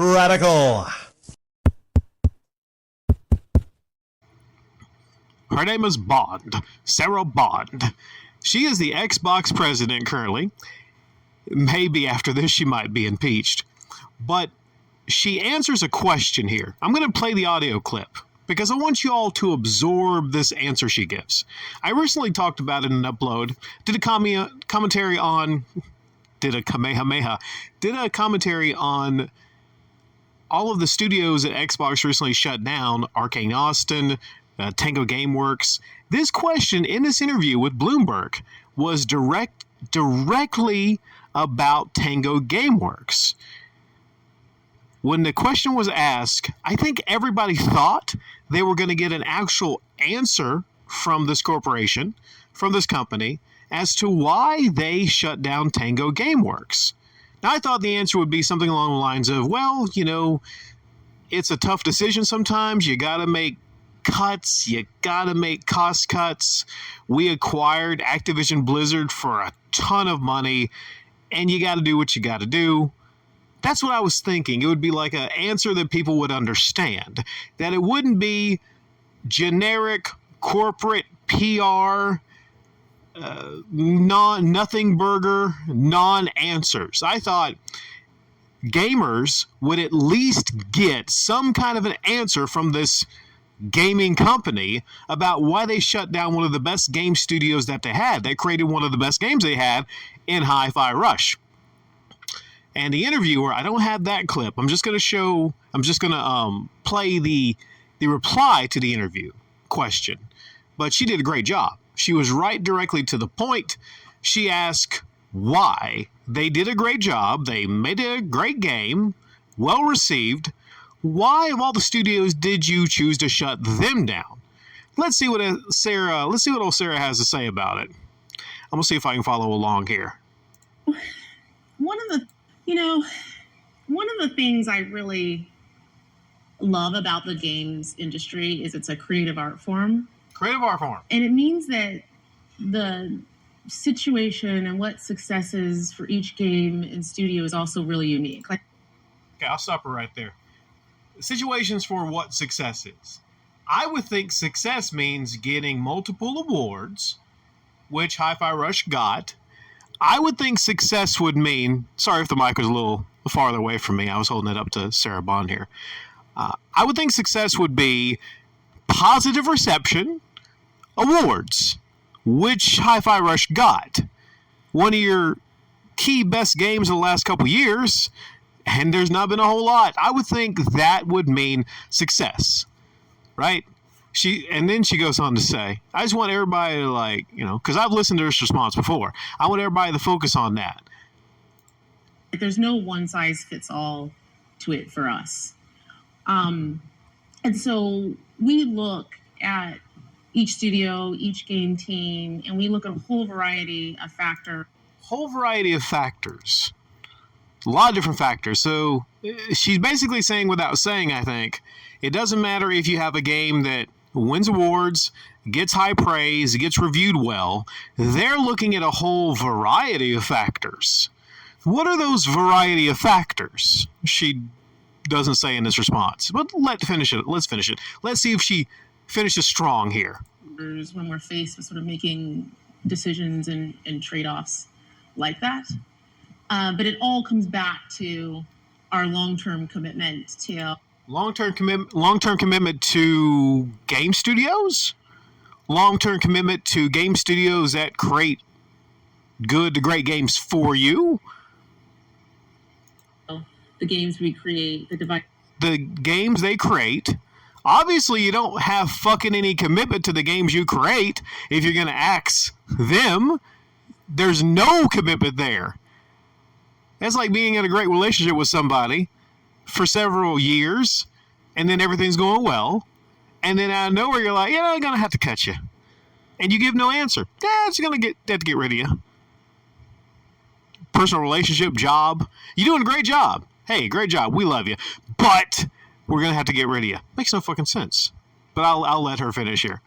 Radical. Her name is Bond, Sarah Bond. She is the Xbox president currently. Maybe after this she might be impeached. But she answers a question here. I'm going to play the audio clip because I want you all to absorb this answer she gives. I recently talked about it in an upload, did a commentary on all of the studios that Xbox recently shut down, Arcane Austin, Tango Gameworks. This question in this interview with Bloomberg was directly about Tango Gameworks. When the question was asked, I think everybody thought they were going to get an actual answer from this corporation, from this company, as to why they shut down Tango Gameworks. Now, I thought the answer would be something along the lines of, well, it's a tough decision sometimes. You got to make cuts. You got to make cost cuts. We acquired Activision Blizzard for a ton of money, and you got to do what you got to do. That's what I was thinking. It would be like an answer that people would understand. That it wouldn't be generic corporate PR, nothing burger, non-answers. I thought gamers would at least get some kind of an answer from this gaming company about why they shut down one of the best game studios that they had. They created one of the best games they had in Hi-Fi Rush. And the interviewer, I don't have that clip. I'm just going to play the reply to the interview question. But she did a great job. She was right directly to the point. She asked why. They did a great job. They made a great game, well received. Why of all the studios did you choose to shut them down? Let's see what old Sarah has to say about it. I'm going to see if I can follow along here. One of the things I really love about the games industry is it's a creative art form. Creative art form. And it means that the situation and what successes for each game and studio is also really unique. Okay, I'll stop her right there. Situations for what success is. I would think success means getting multiple awards, which Hi-Fi Rush got. I would think success would mean, sorry if the mic was a little farther away from me, I was holding it up to Sarah Bond here. I would think success would be positive reception, awards, which Hi-Fi Rush got. One of your key best games of the last couple years, and there's not been a whole lot. I would think that would mean success, right? Then she goes on to say, I just want everybody to because I've listened to this response before. I want everybody to focus on that. There's no one size fits all to it for us. And so we look at each studio, each game team, and we look at a whole variety of factors. A lot of different factors. So she's basically saying without saying, I think, it doesn't matter if you have a game that wins awards, gets high praise, gets reviewed well. They're looking at a whole variety of factors. What are those variety of factors? She doesn't say in this response. But let's finish it. Let's see if she finishes strong here. When we're faced with sort of making decisions and trade-offs like that. But it all comes back to our long-term commitment to... Long-term commitment to game studios? Long-term commitment to game studios that create good to great games for you? The games we create, the games they create. Obviously, you don't have fucking any commitment to the games you create if you're going to axe them. There's no commitment there. That's like being in a great relationship with somebody for several years, and then everything's going well, and then out of nowhere you're like, I'm going to have to cut you. And you give no answer. It's going to have to get rid of you. Personal relationship, job. You're doing a great job. Hey, great job. We love you. But we're going to have to get rid of you. Makes no fucking sense. But I'll let her finish here.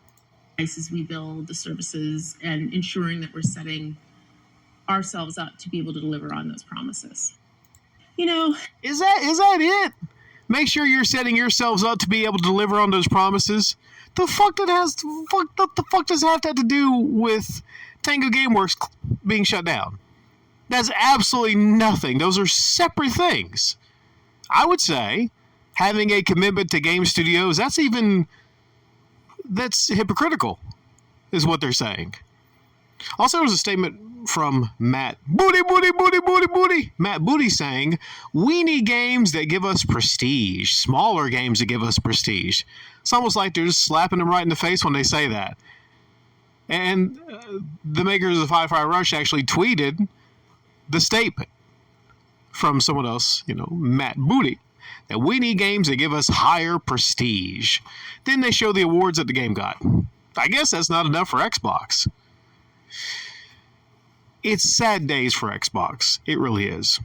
As we build the services and ensuring that we're setting ourselves up to be able to deliver on those promises. Is that it? Make sure you're setting yourselves up to be able to deliver on those promises. The fuck does that have to do with Tango Gameworks being shut down? That's absolutely nothing. Those are separate things. I would say having a commitment to game studios, that's hypocritical, is what they're saying. Also, there was a statement from Matt Booty, Matt Booty saying, we need games that give us prestige, smaller games that give us prestige. It's almost like they're just slapping them right in the face when they say that. And the makers of Hi-Fi Rush actually tweeted the statement from someone else, Matt Booty, that we need games that give us higher prestige. Then they show the awards that the game got. I guess that's not enough for Xbox. It's sad days for Xbox. It really is.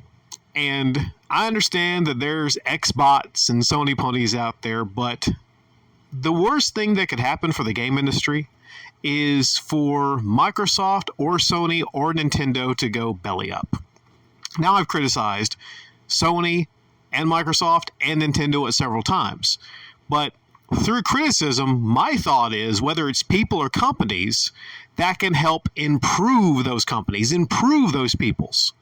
And I understand that there's Xbots and Sony ponies out there, but the worst thing that could happen for the game industry is for Microsoft or Sony or Nintendo to go belly up. Now, I've criticized Sony and Microsoft and Nintendo at several times, but through criticism, my thought is whether it's people or companies that can help improve those companies, improve those peoples.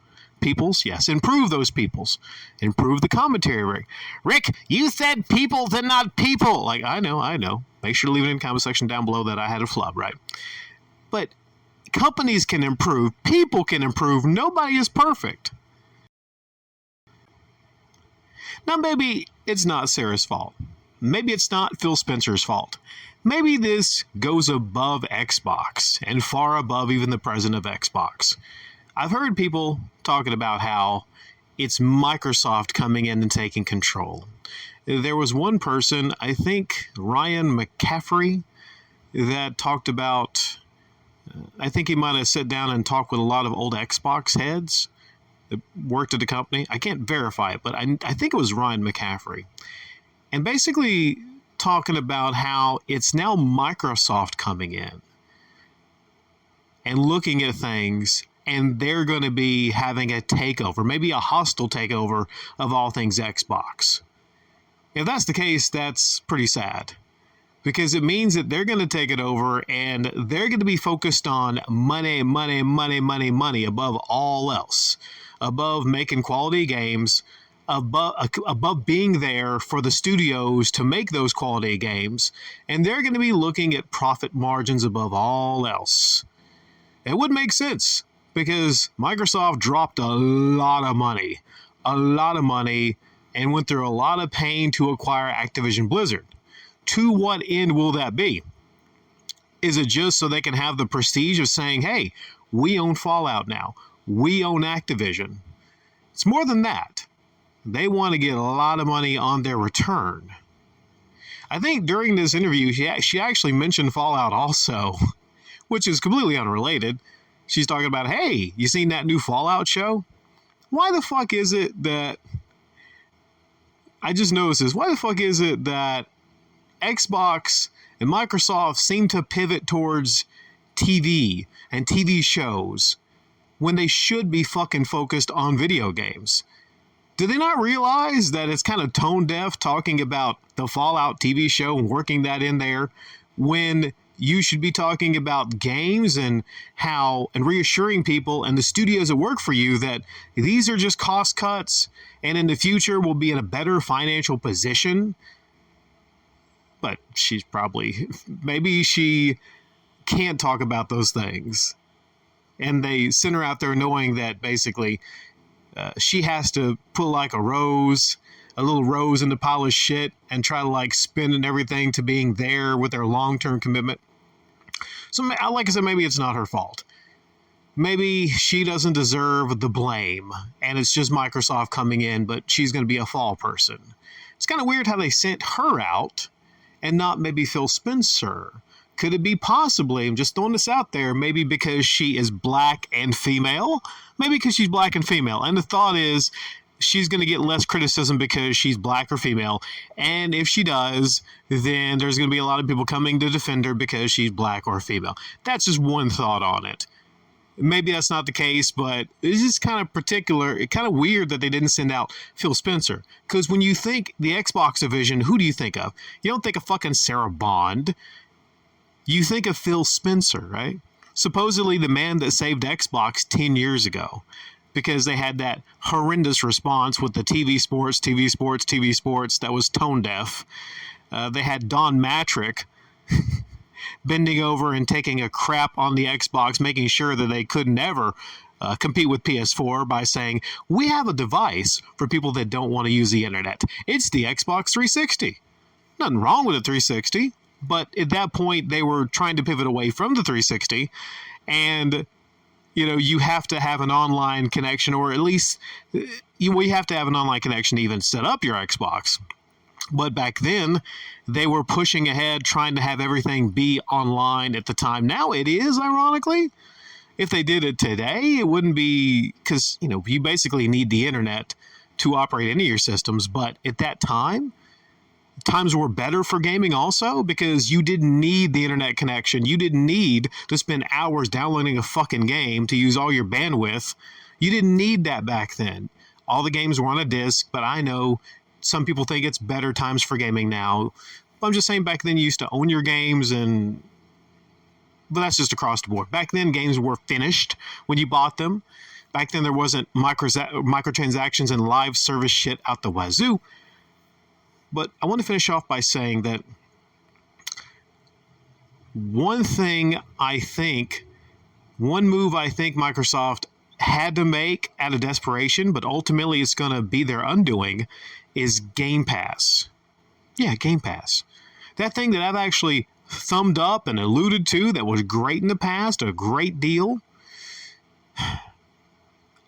Yes, improve those peoples. Improve the commentary, Rick. Rick, you said people, then not people. Like, I know. Make sure to leave it in the comment section down below that I had a flub, right? But companies can improve. People can improve. Nobody is perfect. Now, maybe it's not Sarah's fault. Maybe it's not Phil Spencer's fault. Maybe this goes above Xbox and far above even the president of Xbox. I've heard people talking about how it's Microsoft coming in and taking control. There was one person, I think Ryan McCaffrey, that talked about, I think he might have sat down and talked with a lot of old Xbox heads that worked at the company. I can't verify it, but I think it was Ryan McCaffrey. And basically talking about how it's now Microsoft coming in and looking at things, and they're going to be having a takeover, maybe a hostile takeover of all things Xbox. If that's the case, that's pretty sad, because it means that they're going to take it over and they're going to be focused on money above all else, above making quality games, above being there for the studios to make those quality games, and they're going to be looking at profit margins above all else. It would make sense, because Microsoft dropped a lot of money, and went through a lot of pain to acquire Activision Blizzard. To what end will that be? Is it just so they can have the prestige of saying, hey, we own Fallout now, we own Activision? It's more than that. They want to get a lot of money on their return. I think during this interview, she actually mentioned Fallout also, which is completely unrelated. She's talking about, hey, you seen that new Fallout show? Why the fuck is it that... I just noticed this. Why the fuck is it that Xbox and Microsoft seem to pivot towards TV and TV shows when they should be fucking focused on video games? Do they not realize that it's kind of tone deaf talking about the Fallout TV show and working that in there when you should be talking about games and reassuring people and the studios that work for you that these are just cost cuts and in the future we'll be in a better financial position? But maybe she can't talk about those things. And they send her out there knowing that basically she has to put like a little rose in the pile of shit and try to spin and everything to being there with their long-term commitment. So like I said, maybe it's not her fault. Maybe she doesn't deserve the blame and it's just Microsoft coming in, but she's going to be a fall person. It's kind of weird how they sent her out and not maybe Phil Spencer. Could it be possibly, I'm just throwing this out there, maybe because she is black and female? Maybe because she's black and female. And the thought is she's going to get less criticism because she's black or female. And if she does, then there's going to be a lot of people coming to defend her because she's black or female. That's just one thought on it. maybe that's not the case, but it's just kind of particular, kind of weird that they didn't send out Phil Spencer. Because when you think the Xbox division, who do you think of? You don't think of fucking Sarah Bond. You think of Phil Spencer, right? Supposedly the man that saved Xbox 10 years ago. Because they had that horrendous response with the TV sports that was tone deaf. They had Don Matrick bending over and taking a crap on the Xbox, making sure that they could never compete with PS4 by saying, we have a device for people that don't want to use the internet. It's the Xbox 360. Nothing wrong with the 360, but at that point they were trying to pivot away from the 360, and you have to have an online connection, or at least we have to have an online connection to even set up your Xbox. But back then, they were pushing ahead, trying to have everything be online at the time. Now it is, ironically. If they did it today, it wouldn't be, because, you basically need the internet to operate any of your systems. But at that time, times were better for gaming also, because you didn't need the internet connection. You didn't need to spend hours downloading a fucking game to use all your bandwidth. You didn't need that back then. All the games were on a disc, but I know some people think it's better times for gaming now. But I'm just saying back then you used to own your games, but that's just across the board. Back then games were finished when you bought them. Back then there wasn't microtransactions and live service shit out the wazoo. But I want to finish off by saying that one move I think Microsoft had to make out of desperation, but ultimately it's going to be their undoing, is Game Pass. Yeah, Game Pass. That thing that I've actually thumbed up and alluded to that was great in the past, a great deal.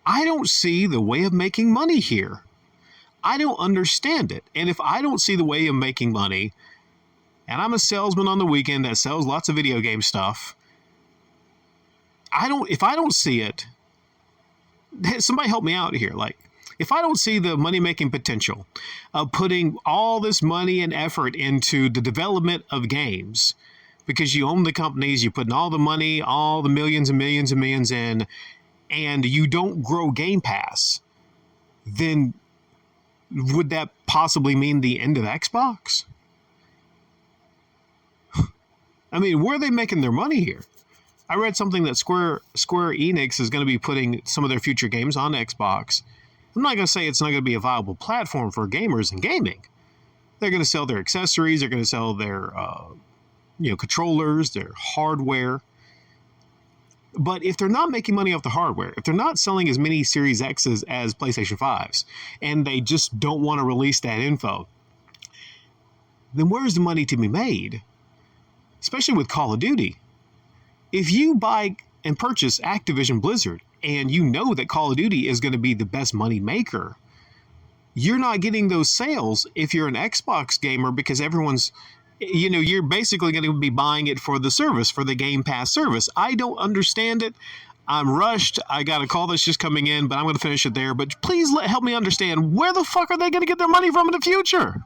I don't see the way of making money here. I don't understand it. And if I don't see the way of making money, and I'm a salesman on the weekend that sells lots of video game stuff, if I don't see it, somebody help me out here. If I don't see the money-making potential of putting all this money and effort into the development of games, because you own the companies, you're putting all the money, all the millions and millions and millions in, and you don't grow Game Pass, then would that possibly mean the end of Xbox? I mean, where are they making their money here? I read something that Square Enix is going to be putting some of their future games on Xbox. I'm not going to say it's not going to be a viable platform for gamers and gaming. They're going to sell their accessories. They're going to sell their controllers, their hardware. But if they're not making money off the hardware, if they're not selling as many Series X's as PlayStation 5s, and they just don't want to release that info, then where's the money to be made? Especially with Call of Duty. If you buy and purchase Activision Blizzard, and you know that Call of Duty is going to be the best money maker, you're not getting those sales if you're an Xbox gamer, because everyone's, you're basically going to be buying it for the service, for the Game Pass service. I don't understand it. I'm rushed. I got a call that's just coming in, but I'm going to finish it there. But please help me understand, where the fuck are they going to get their money from in the future?